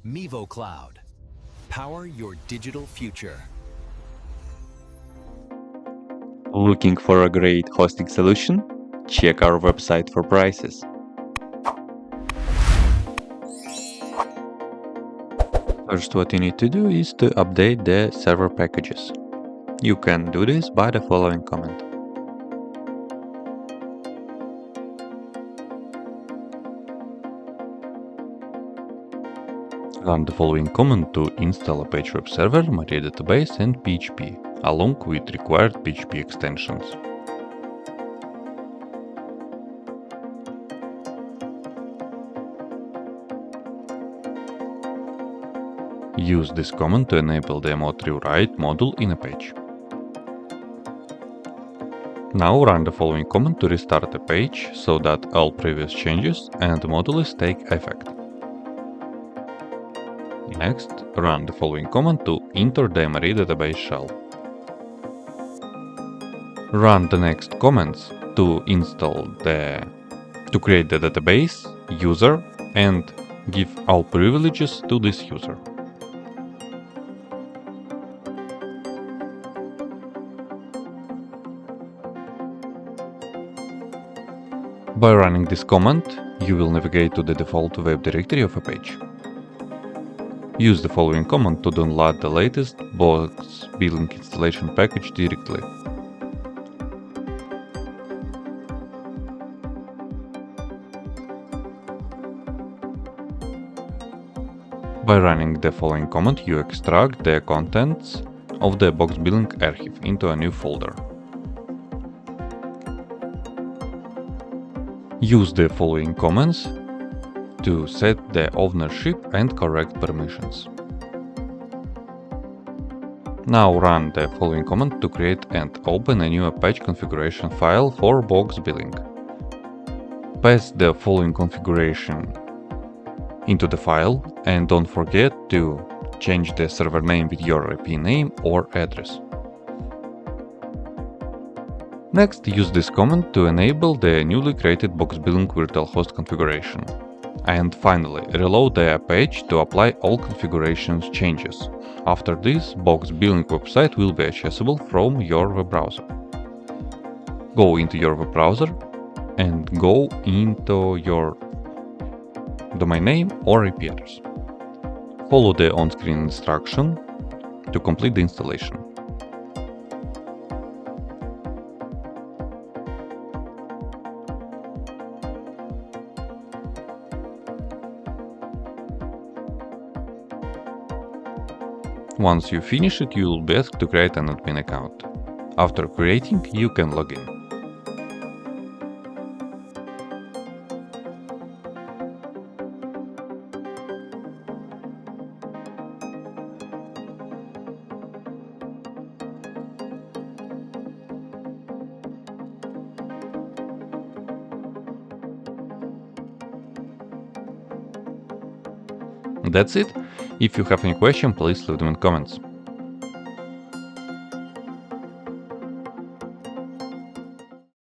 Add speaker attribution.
Speaker 1: Mevo Cloud. Power your digital future.
Speaker 2: Looking for a great hosting solution? Check our website for prices. First, what you need to do is to update the server packages. You can do this by the following command. Run the following command to install a page web server, Maria database and PHP, along with required PHP extensions. Use this command to enable the emotive write module in a page. Now run the following command to restart the page so that all previous changes and modules take effect. Next, run the following command to enter the mariadb shell. Run the next commands to create the database, user, and give all privileges to this user. By running this command, you will navigate to the default web directory of a page. Use the following command to download the latest BoxBilling installation package directly. By running the following command, you extract the contents of the BoxBilling archive into a new folder. Use the following commands to set the ownership and correct permissions. Now run the following command to create and open a new Apache configuration file for BoxBilling. Pass the following configuration into the file and don't forget to change the server name with your IP name or address. Next, use this command to enable the newly created BoxBilling virtual host configuration. And finally, reload the page to apply all configurations changes. After this, BoxBilling website will be accessible from your web browser. Go into your web browser and go into your domain name or IP address. Follow the on-screen instruction to complete the installation. Once you finish it, you will be asked to create an admin account. After creating, you can log in. That's it. If you have any question, please leave them in comments.